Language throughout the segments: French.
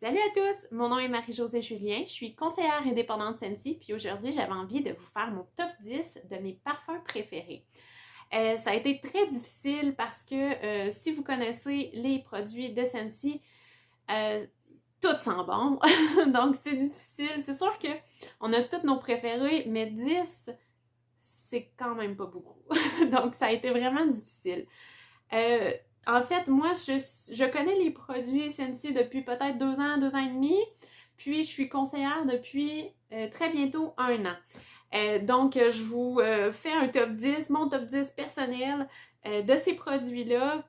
Salut à tous! Mon nom est Marie-Josée Julien, je suis conseillère indépendante Scentsy, puis aujourd'hui j'avais envie de vous faire mon top 10 de mes parfums préférés. Ça a été très difficile parce que si vous connaissez les produits de Scentsy, tout sent bon, donc c'est difficile. C'est sûr qu'on a tous nos préférés, mais 10, c'est quand même pas beaucoup. Donc ça a été vraiment difficile. En fait, moi, je connais les produits Scentsy depuis peut-être 2 ans et demi, puis je suis conseillère depuis très bientôt 1 an. Donc, je vous fais un top 10, mon top 10 personnel de ces produits-là,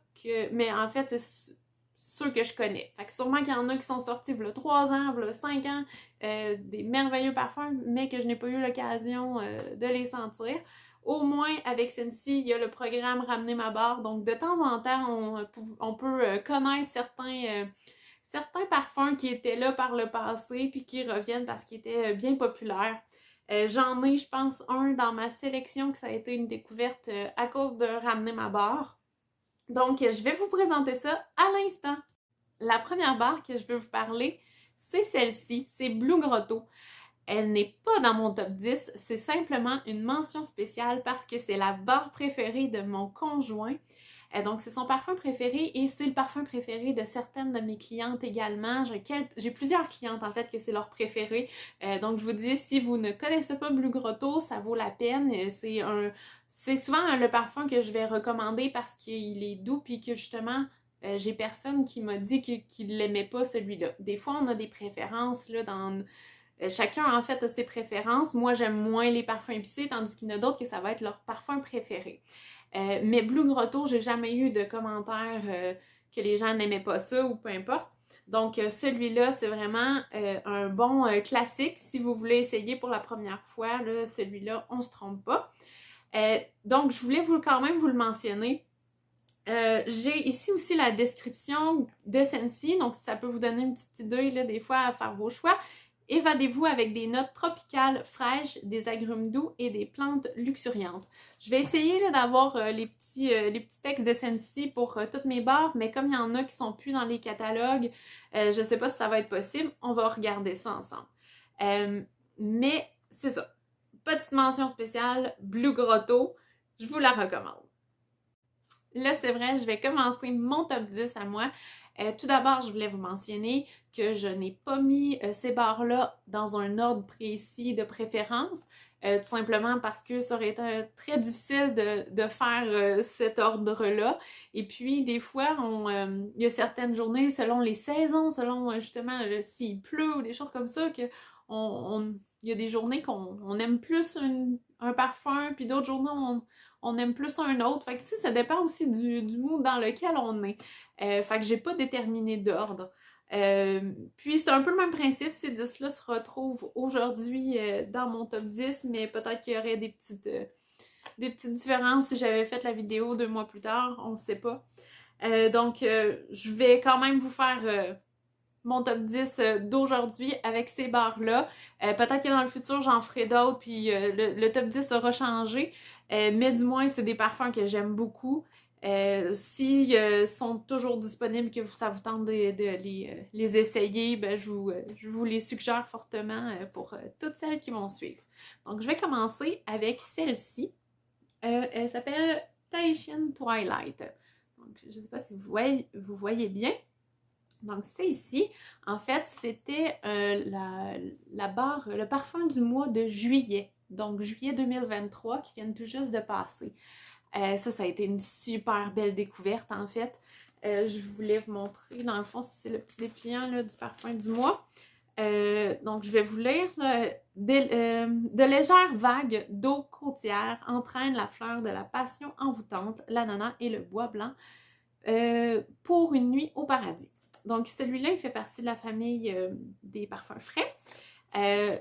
mais en fait, c'est ceux que je connais. Fait que sûrement qu'il y en a qui sont sortis il y a 3 ans, il y a 5 ans, des merveilleux parfums, mais que je n'ai pas eu l'occasion de les sentir. Au moins, avec Scentsy, il y a le programme Ramener ma barre. Donc, de temps en temps, on peut connaître certains parfums qui étaient là par le passé puis qui reviennent parce qu'ils étaient bien populaires. J'en ai, je pense, un dans ma sélection que ça a été une découverte à cause de Ramener ma barre. Donc, je vais vous présenter ça à l'instant. La première barre que je veux vous parler, c'est celle-ci, c'est Blue Grotto. Elle n'est pas dans mon top 10, c'est simplement une mention spéciale parce que c'est la barre préférée de mon conjoint. Donc, c'est son parfum préféré et c'est le parfum préféré de certaines de mes clientes également. J'ai plusieurs clientes, en fait, que c'est leur préféré. Donc, je vous dis, si vous ne connaissez pas Blue Grotto, ça vaut la peine. C'est souvent le parfum que je vais recommander parce qu'il est doux puis que, justement, j'ai personne qui m'a dit qu'il l'aimait pas, celui-là. Des fois, on a des préférences, là, chacun, en fait, a ses préférences. Moi, j'aime moins les parfums épicés, tandis qu'il y en a d'autres que ça va être leur parfum préféré. Mais Blue Grotto, j'ai jamais eu de commentaires que les gens n'aimaient pas ça ou peu importe. Donc, celui-là, c'est vraiment un bon classique. Si vous voulez essayer pour la première fois, celui-là, on se trompe pas. Donc, je voulais quand même vous le mentionner. J'ai ici aussi la description de Scentsy, donc ça peut vous donner une petite idée là, des fois à faire vos choix. Évadez-vous avec des notes tropicales fraîches, des agrumes doux et des plantes luxuriantes. Je vais essayer d'avoir les petits textes de Scentsy pour toutes mes barres, mais comme il y en a qui sont plus dans les catalogues, je ne sais pas si ça va être possible. On va regarder ça ensemble. Mais c'est ça. Petite mention spéciale, Blue Grotto, je vous la recommande. Là, c'est vrai, je vais commencer mon top 10 à moi. Tout d'abord, je voulais vous mentionner que je n'ai pas mis ces barres-là dans un ordre précis de préférence, tout simplement parce que ça aurait été très difficile de faire cet ordre-là. Et puis, des fois, il y a certaines journées, selon les saisons, selon justement s'il pleut ou des choses comme ça, il y a des journées qu'on aime plus un parfum, puis d'autres journées, on aime plus un autre. Fait que ça dépend aussi du mood dans lequel on est. Fait que j'ai pas déterminé d'ordre. Puis c'est un peu le même principe, ces 10-là se retrouvent aujourd'hui dans mon top 10, mais peut-être qu'il y aurait des petites différences si j'avais fait la vidéo 2 mois plus tard, on ne sait pas. Donc je vais quand même vous faire mon top 10 d'aujourd'hui avec ces barres-là. Peut-être que dans le futur, j'en ferai d'autres, puis le top 10 aura changé. Mais du moins, c'est des parfums que j'aime beaucoup. S'ils sont toujours disponibles, que ça vous tente de les essayer, ben, je vous les suggère fortement pour toutes celles qui vont suivre. Donc, je vais commencer avec celle-ci. Elle s'appelle Tahitian Twilight. Donc, je ne sais pas si vous voyez bien. Donc, c'est ici. En fait, c'était la barre, le parfum du mois de juillet. Donc, juillet 2023, qui vient tout juste de passer. Ça a été une super belle découverte, en fait. Je voulais vous montrer, dans le fond, c'est le petit dépliant là, du parfum du mois. Donc, je vais vous lire. De légères vagues d'eau côtière entraînent la fleur de la passion envoûtante, l'ananas et le bois blanc pour une nuit au paradis. Donc, celui-là, il fait partie de la famille des parfums frais.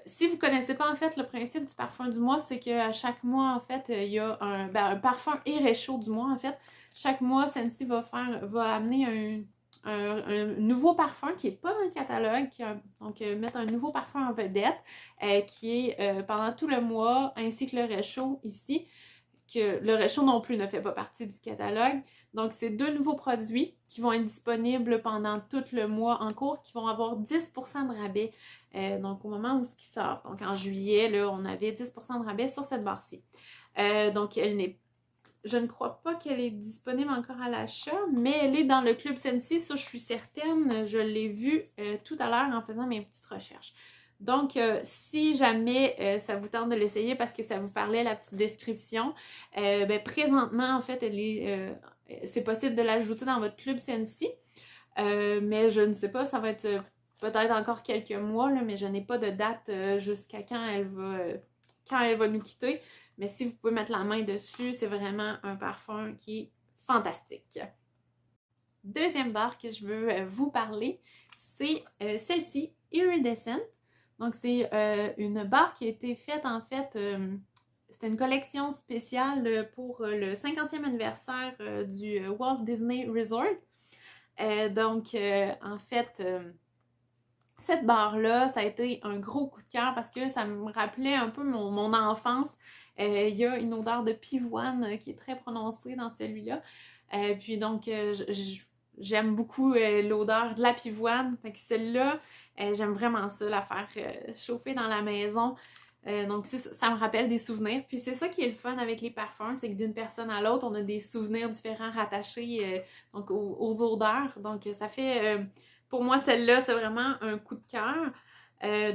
Si vous ne connaissez pas, en fait, le principe du parfum du mois, c'est qu'à chaque mois, en fait, il y a un parfum et réchaud du mois, en fait. Chaque mois, Scentsy va amener un nouveau parfum qui n'est pas dans le catalogue, donc mettre un nouveau parfum en vedette, qui est pendant tout le mois, ainsi que le réchaud ici, que le réchaud non plus ne fait pas partie du catalogue. Donc, c'est 2 nouveaux produits qui vont être disponibles pendant tout le mois en cours, qui vont avoir 10% de rabais, donc au moment où ce qui sort. Donc, en juillet, là, on avait 10% de rabais sur cette barre-ci. Donc, je ne crois pas qu'elle est disponible encore à l'achat, mais elle est dans le Club Sensi, ça je suis certaine, je l'ai vue tout à l'heure en faisant mes petites recherches. Donc, si jamais ça vous tente de l'essayer parce que ça vous parlait, la petite description, ben, présentement, en fait, c'est possible de l'ajouter dans votre Club Sensi, mais je ne sais pas, ça va être peut-être encore quelques mois, là, mais je n'ai pas de date jusqu'à quand elle va nous quitter. Mais si vous pouvez mettre la main dessus, c'est vraiment un parfum qui est fantastique. Deuxième barre que je veux vous parler, c'est celle-ci, Iridescent. Donc, c'est une barre qui a été faite, en fait, c'était une collection spéciale pour le 50e anniversaire du Walt Disney Resort. Donc, en fait, cette barre-là, ça a été un gros coup de cœur parce que ça me rappelait un peu mon enfance. Il y a une odeur de pivoine qui est très prononcée dans celui-là. Puis donc, j'aime beaucoup l'odeur de la pivoine. Fait que celle-là, j'aime vraiment ça, la faire chauffer dans la maison. Donc, ça me rappelle des souvenirs. Puis c'est ça qui est le fun avec les parfums, c'est que d'une personne à l'autre, on a des souvenirs différents rattachés donc aux odeurs. Donc, ça fait... pour moi, celle-là, c'est vraiment un coup de cœur.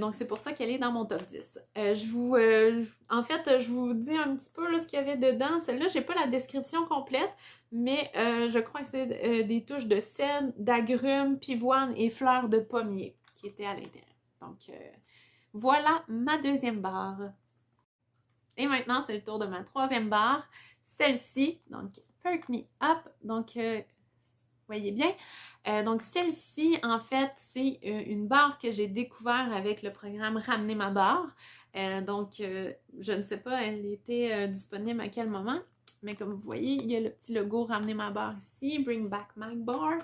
Donc, c'est pour ça qu'elle est dans mon top 10. En fait, je vous dis un petit peu là, ce qu'il y avait dedans. Celle-là, j'ai pas la description complète, mais je crois que c'est des touches de sel, d'agrumes, pivoine et fleurs de pommier qui étaient à l'intérieur. Donc, voilà ma deuxième barre. Et maintenant, c'est le tour de ma troisième barre. Celle-ci, donc Perk Me Up. Donc, vous voyez bien. Donc, celle-ci, en fait, c'est une barre que j'ai découvert avec le programme Ramener ma barre. Donc, je ne sais pas, elle était disponible à quel moment, mais comme vous voyez, il y a le petit logo Ramener ma barre ici, Bring Back My Bar.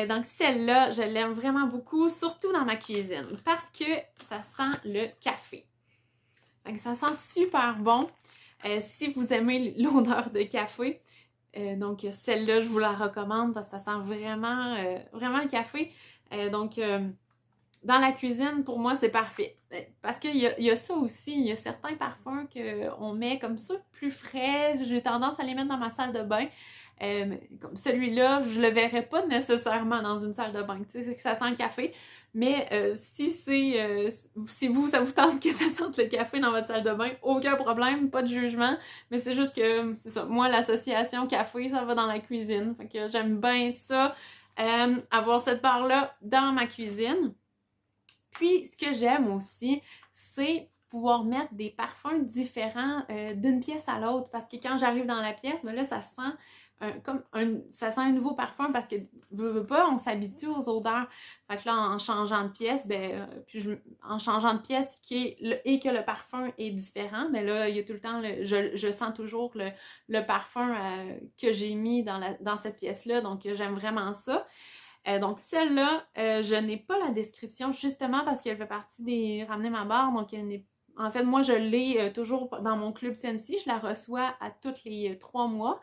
Donc, celle-là, je l'aime vraiment beaucoup, surtout dans ma cuisine, parce que ça sent le café. Donc, ça sent super bon. Si vous aimez l'odeur de café, donc celle-là, je vous la recommande parce que ça sent vraiment, vraiment le café. Donc, dans la cuisine, pour moi, c'est parfait. Parce qu'il y a ça aussi, il y a certains parfums qu'on met comme ça, plus frais. J'ai tendance à les mettre dans ma salle de bain. Comme celui-là, je le verrais pas nécessairement dans une salle de bain. Tu sais, c'est que ça sent le café. Mais si vous, ça vous tente que ça sente le café dans votre salle de bain, aucun problème, pas de jugement. Mais c'est juste que, c'est ça, moi, l'association café, ça va dans la cuisine. Fait que j'aime bien ça, avoir cette barre-là dans ma cuisine. Puis, ce que j'aime aussi, c'est pouvoir mettre des parfums différents d'une pièce à l'autre. Parce que quand j'arrive dans la pièce, ben là, ça sent ça sent un nouveau parfum parce que, veut pas, on s'habitue aux odeurs. Fait que là, en changeant de pièce, en changeant de pièce et que le parfum est différent, ben là, il y a tout le temps, je sens toujours le parfum que j'ai mis dans cette pièce-là. Donc, j'aime vraiment ça. Donc, celle-là, je n'ai pas la description justement parce qu'elle fait partie des Ramener ma barre. Donc, en fait, moi, je l'ai toujours dans mon Club Sensi. Je la reçois à tous les 3 mois.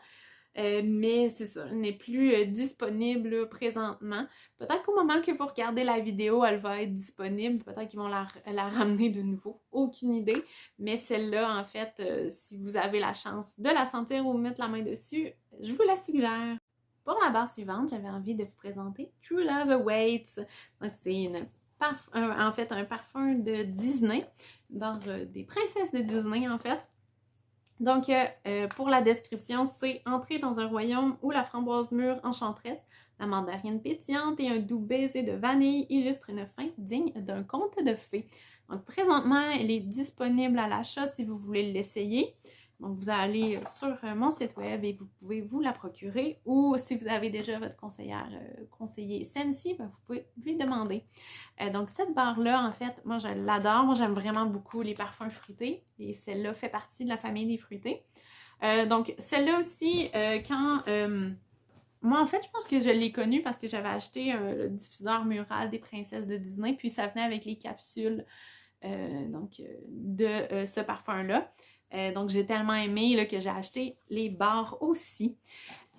Mais c'est ça, elle n'est plus disponible présentement. Peut-être qu'au moment que vous regardez la vidéo, elle va être disponible. Peut-être qu'ils vont la ramener de nouveau. Aucune idée. Mais celle-là, en fait, si vous avez la chance de la sentir ou de mettre la main dessus, je vous la suggère. Pour la barre suivante, j'avais envie de vous présenter True Love Awaits. Donc, c'est en fait un parfum de Disney, barre des princesses de Disney, en fait. Donc, pour la description, c'est « Entrer dans un royaume où la framboise mûre enchanteresse, la mandarine pétillante et un doux baiser de vanille illustrent une fin digne d'un conte de fées. » Donc, présentement, elle est disponible à l'achat si vous voulez l'essayer. Donc, vous allez sur mon site web et vous pouvez vous la procurer. Ou si vous avez déjà votre conseiller Sensi, ben, vous pouvez lui demander. Donc, cette barre-là, en fait, moi, je l'adore. Moi, j'aime vraiment beaucoup les parfums fruités. Et celle-là fait partie de la famille des fruités. Donc, celle-là aussi, moi, en fait, je pense que je l'ai connue parce que j'avais acheté le diffuseur mural des princesses de Disney. Puis, ça venait avec les capsules de ce parfum-là. Donc, j'ai tellement aimé là, que j'ai acheté les barres aussi.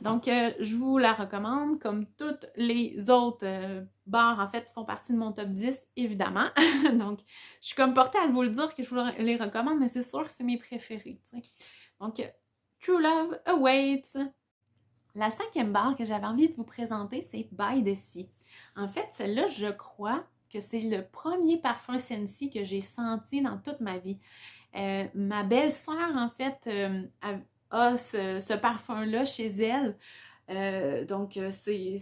Donc, je vous la recommande, comme toutes les autres barres, en fait, font partie de mon top 10, évidemment. Donc, je suis comme portée à vous le dire que je vous les recommande, mais c'est sûr que c'est mes préférés, tu sais. Donc, True Love Awaits. La 5e barre que j'avais envie de vous présenter, c'est By the Sea. En fait, celle-là, je crois que c'est le premier parfum Scentsy que j'ai senti dans toute ma vie. Ma belle-sœur, en fait, a ce parfum-là chez elle. Donc, c'est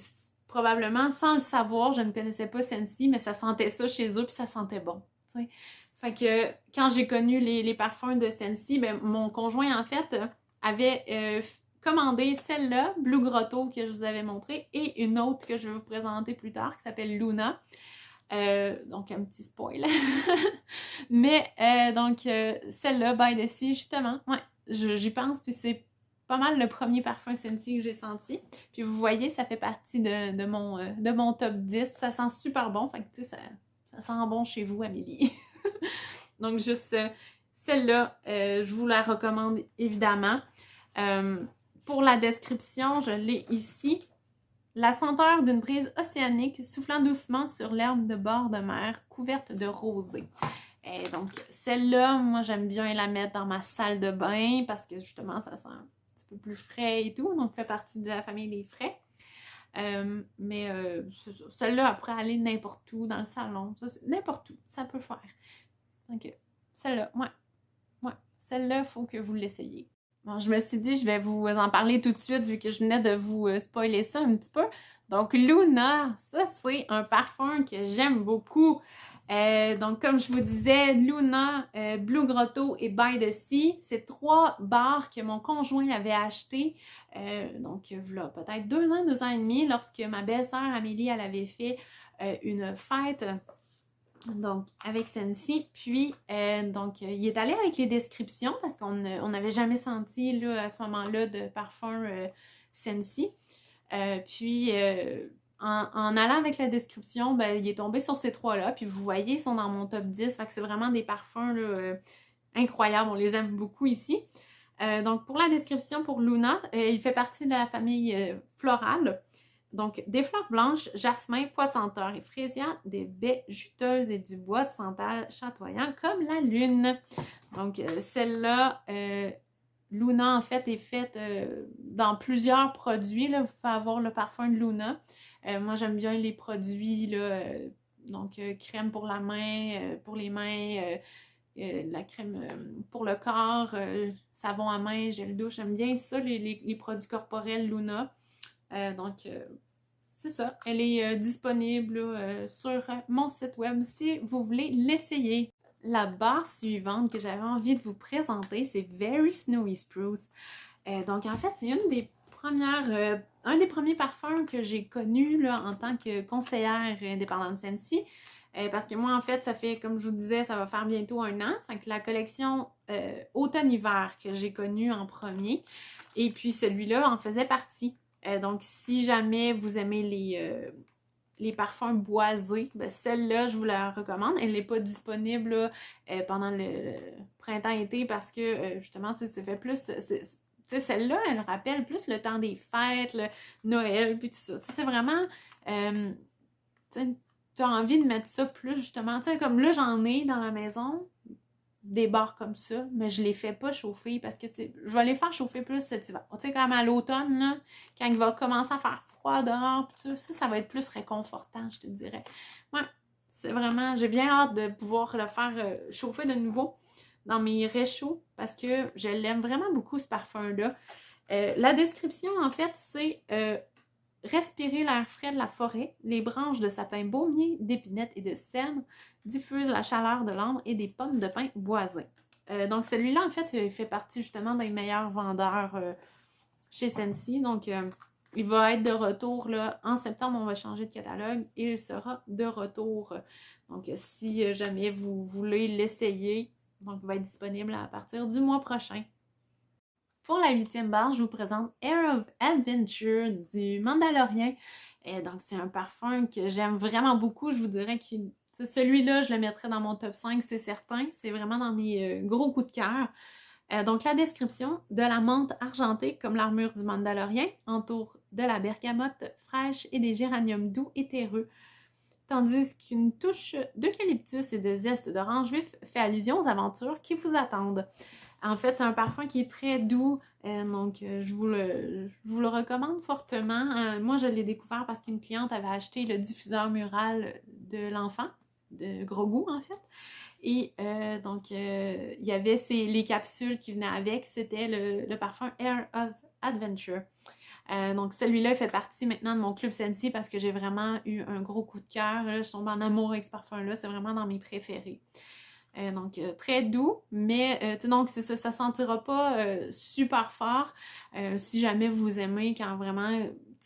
probablement, sans le savoir, je ne connaissais pas Scentsy, mais ça sentait ça chez eux, puis ça sentait bon. T'sais. Fait que quand j'ai connu les parfums de Scentsy, ben, mon conjoint, en fait, avait commandé celle-là, Blue Grotto, que je vous avais montré, et une autre que je vais vous présenter plus tard, qui s'appelle Luna. Donc, un petit spoil. Mais, donc, celle-là, By the Sea, justement, ouais, j'y pense, puis c'est pas mal le premier parfum Scentsy que j'ai senti. Puis vous voyez, ça fait partie de mon top 10. Ça sent super bon, fait que, tu sais, ça sent bon chez vous, Amélie. Donc, juste celle-là, je vous la recommande, évidemment. Pour la description, je l'ai ici. La senteur d'une brise océanique soufflant doucement sur l'herbe de bord de mer couverte de rosée. Et donc, celle-là, moi, j'aime bien la mettre dans ma salle de bain parce que, justement, ça sent un petit peu plus frais et tout. Donc, fait partie de la famille des frais. Mais celle-là, après, aller n'importe où, dans le salon, n'importe où, ça peut faire. Donc, celle-là, ouais. Celle-là, il faut que vous l'essayiez. Bon, je me suis dit, je vais vous en parler tout de suite vu que je venais de vous spoiler ça un petit peu. Donc, Luna, ça, c'est un parfum que j'aime beaucoup. Donc, comme je vous disais, Luna, Blue Grotto et By the Sea, c'est 3 barres que mon conjoint avait achetées. Donc, voilà, peut-être 2 ans, 2 ans et demi, lorsque ma belle-sœur Amélie, elle avait fait une fête. Donc, avec Scentsy. Puis, donc, il est allé avec les descriptions parce qu'on n'avait jamais senti là, à ce moment-là de parfum Scentsy. Puis, en allant avec la description, ben, il est tombé sur ces 3-là. Puis, vous voyez, ils sont dans mon top 10. Fait que c'est vraiment des parfums là, incroyables. On les aime beaucoup ici. Donc, pour la description pour Luna, il fait partie de la famille florale. Donc, des fleurs blanches, jasmin, pois de senteur et fraisière, des baies juteuses et du bois de santal chatoyant comme la lune. Donc, celle-là, Luna, en fait, est faite dans plusieurs produits. Là. Vous pouvez avoir le parfum de Luna. Moi, j'aime bien les produits, là, donc crème pour la main, pour les mains, la crème pour le corps, savon à main, gel douche. J'aime bien ça, les produits corporels Luna. Donc, c'est ça. Elle est disponible sur mon site web si vous voulez l'essayer. La barre suivante que j'avais envie de vous présenter, c'est Very Snowy Spruce. Donc, en fait, c'est un des premiers parfums que j'ai connus là, en tant que conseillère indépendante Scentsy. Parce que moi, en fait, ça fait, comme je vous disais, ça va faire bientôt 1 an. Fait que la collection automne-hiver que j'ai connue en premier. Et puis, celui-là en faisait partie. Donc, si jamais vous aimez les parfums boisés, ben celle-là, je vous la recommande. Elle n'est pas disponible là, pendant le printemps-été parce que, justement, ça fait plus... Tu sais, celle-là, elle rappelle plus le temps des fêtes, le Noël, puis tout ça. C'est vraiment... tu as envie de mettre ça plus, justement. Tu sais, comme là, j'en ai dans la maison, des barres comme ça, mais je les fais pas chauffer parce que je vais les faire chauffer plus cet hiver. Tu sais, comme à l'automne, là, quand il va commencer à faire froid dehors, ça va être plus réconfortant, je te dirais. Ouais, c'est vraiment, j'ai bien hâte de pouvoir le faire chauffer de nouveau dans mes réchauds parce que je l'aime vraiment beaucoup, ce parfum-là. La description, en fait, c'est respirer l'air frais de la forêt, les branches de sapin baumier, d'épinette et de cèdre diffusent la chaleur de l'ambre et des pommes de pin boisées. Donc celui-là, en fait, il fait partie justement des meilleurs vendeurs chez Scentsy. Donc, il va être de retour là, en septembre, on va changer de catalogue et il sera de retour. Donc, si jamais vous voulez l'essayer, donc il va être disponible à partir du mois prochain. Pour la 8e barre, je vous présente Air of Adventure du Mandalorian. Donc, c'est un parfum que j'aime vraiment beaucoup. Je vous dirais que celui-là, je le mettrais dans mon top 5, c'est certain. C'est vraiment dans mes gros coups de cœur. Donc, la description: de la menthe argentée comme l'armure du Mandalorien entoure de la bergamote fraîche et des géraniums doux et terreux, tandis qu'une touche d'eucalyptus et de zeste d'orange vif fait allusion aux aventures qui vous attendent. En fait, c'est un parfum qui est très doux, donc je vous le recommande fortement. Moi, je l'ai découvert parce qu'une cliente avait acheté le diffuseur mural de l'enfant, de Grogu en fait. Et donc, il y avait les capsules qui venaient avec, c'était le parfum Air of Adventure. Donc, celui-là fait partie maintenant de mon club Scentsy parce que j'ai vraiment eu un gros coup de cœur. Je tombe en amour avec ce parfum-là, c'est vraiment dans mes préférés. Donc, très doux, mais donc c'est ça, ça sentira pas super fort. Si jamais vous aimez quand vraiment,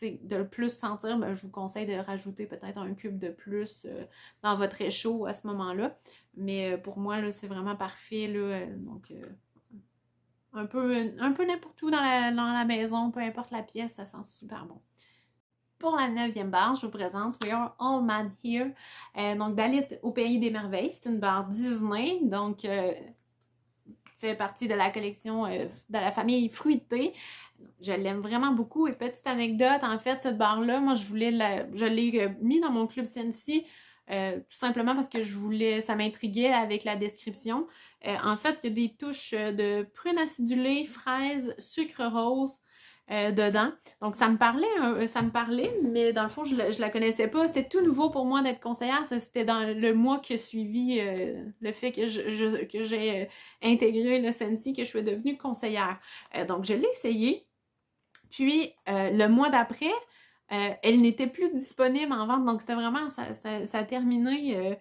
de le plus sentir, ben, je vous conseille de rajouter peut-être un cube de plus dans votre échaud à ce moment-là. Mais pour moi, là, c'est vraiment parfait, là, donc un peu n'importe où dans la maison, peu importe la pièce, ça sent super bon. Pour la 9e barre, je vous présente We Are All Mad Here, donc d'Alice au Pays des Merveilles. C'est une barre Disney, donc fait partie de la collection de la famille Fruitée. Je l'aime vraiment beaucoup. Et petite anecdote, en fait, cette barre-là, moi, je l'ai mis dans mon club Scentsy tout simplement parce que ça m'intriguait avec la description. En fait, il y a des touches de prune acidulée, fraise, sucre rose, dedans. Donc, ça me parlait, mais dans le fond, je la connaissais pas. C'était tout nouveau pour moi d'être conseillère. C'était dans le mois qui a suivi le fait que j'ai intégré le Scentsy, que je suis devenue conseillère. Donc, je l'ai essayé. Puis, le mois d'après, elle n'était plus disponible en vente. Donc, c'était vraiment, ça a terminé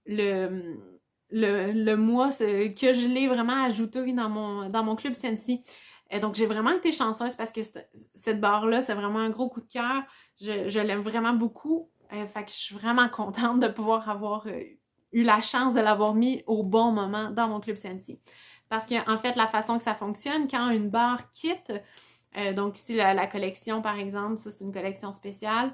le mois que je l'ai vraiment ajouté dans mon club Scentsy. Donc, j'ai vraiment été chanceuse parce que cette barre-là, c'est vraiment un gros coup de cœur. Je l'aime vraiment beaucoup. Fait que je suis vraiment contente de pouvoir avoir eu la chance de l'avoir mis au bon moment dans mon club Scentsy. Parce qu'en fait, la façon que ça fonctionne, quand une barre quitte, donc ici, la collection, par exemple, ça, c'est une collection spéciale.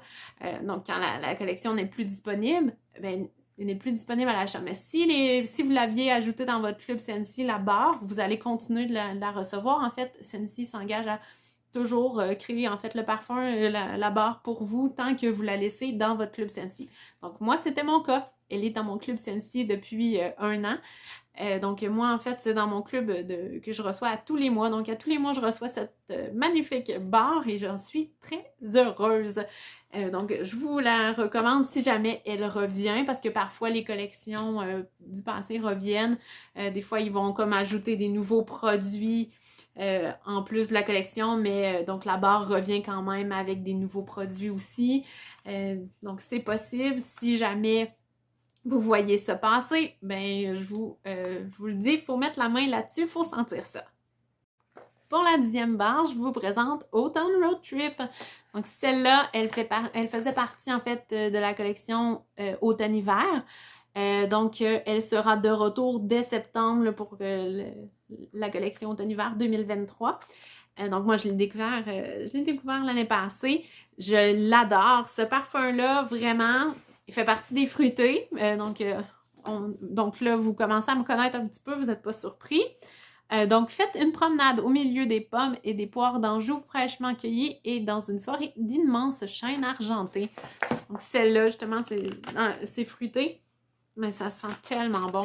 Donc, quand la collection n'est plus disponible, ben, elle n'est plus disponible à l'achat. Mais si vous l'aviez ajouté dans votre club Scentsy, la barre, vous allez continuer de la recevoir. En fait, Scentsy s'engage à toujours créer en fait le parfum, la barre pour vous tant que vous la laissez dans votre club Scentsy. Donc moi, c'était mon cas. Elle est dans mon club Scentsy depuis 1 an. Donc moi, en fait, c'est dans mon club que je reçois à tous les mois. Donc à tous les mois, je reçois cette magnifique barre et j'en suis très heureuse. Donc je vous la recommande si jamais elle revient parce que parfois les collections du passé reviennent. Des fois, ils vont comme ajouter des nouveaux produits en plus de la collection, mais donc la barre revient quand même avec des nouveaux produits aussi. Donc c'est possible si jamais vous voyez ça passer, ben je vous le dis, il faut mettre la main là-dessus, il faut sentir ça. Pour la 10e barre, je vous présente Autumn Road Trip. Donc celle-là, elle faisait partie en fait de la collection Automne-Hiver. Donc elle sera de retour dès septembre là, pour la collection Automne-Hiver 2023. Donc moi, je l'ai découvert l'année passée. Je l'adore. Ce parfum-là, vraiment, il fait partie des fruités. Donc là, vous commencez à me connaître un petit peu, vous n'êtes pas surpris. Donc, faites une promenade au milieu des pommes et des poires d'Anjou fraîchement cueillies et dans une forêt d'immenses chênes argentés. Donc, celle-là, justement, c'est fruité, mais ça sent tellement bon.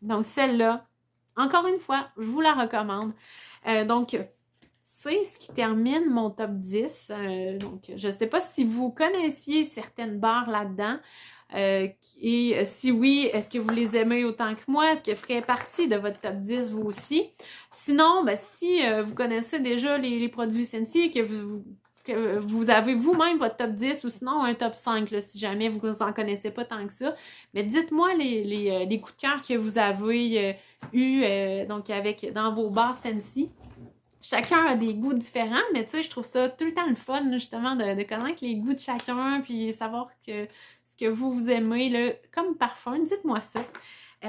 Donc, celle-là, encore une fois, je vous la recommande. Donc, c'est ce qui termine mon top 10. Donc, je ne sais pas si vous connaissiez certaines barres là-dedans. Et si oui, est-ce que vous les aimez autant que moi? Est-ce qu'elles feraient partie de votre top 10 vous aussi? Sinon, ben, si vous connaissez déjà les produits Scentsy, que vous avez vous-même votre top 10 ou sinon un top 5, là, si jamais vous n'en connaissez pas tant que ça. Mais dites-moi les coups de cœur que vous avez donc dans vos bars Scentsy. Chacun a des goûts différents, mais tu sais, je trouve ça tout le temps le fun, justement, de connaître les goûts de chacun, puis savoir ce que vous aimez, là, comme parfum. Dites-moi ça.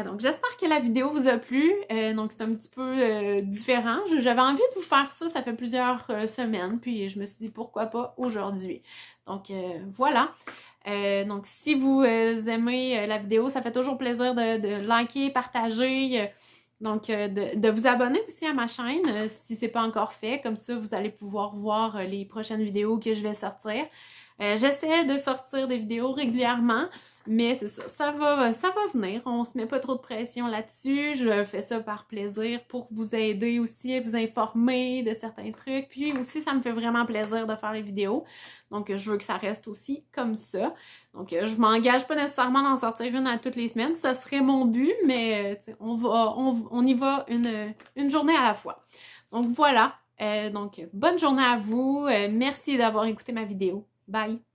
Donc, j'espère que la vidéo vous a plu. Donc, c'est un petit peu différent. J'avais envie de vous faire ça, ça fait plusieurs semaines, puis je me suis dit, pourquoi pas aujourd'hui. Donc, voilà. Donc, si vous aimez la vidéo, ça fait toujours plaisir de liker, partager, Donc, de vous abonner aussi à ma chaîne si c'est pas encore fait. Comme ça, vous allez pouvoir voir les prochaines vidéos que je vais sortir. J'essaie de sortir des vidéos régulièrement, mais c'est ça, ça va venir. On se met pas trop de pression là-dessus. Je fais ça par plaisir pour vous aider aussi à vous informer de certains trucs. Puis aussi, ça me fait vraiment plaisir de faire les vidéos. Donc, je veux que ça reste aussi comme ça. Donc, je m'engage pas nécessairement d'en sortir une à toutes les semaines. Ça serait mon but, mais on y va une journée à la fois. Donc, voilà. Donc, bonne journée à vous. Merci d'avoir écouté ma vidéo. Bye!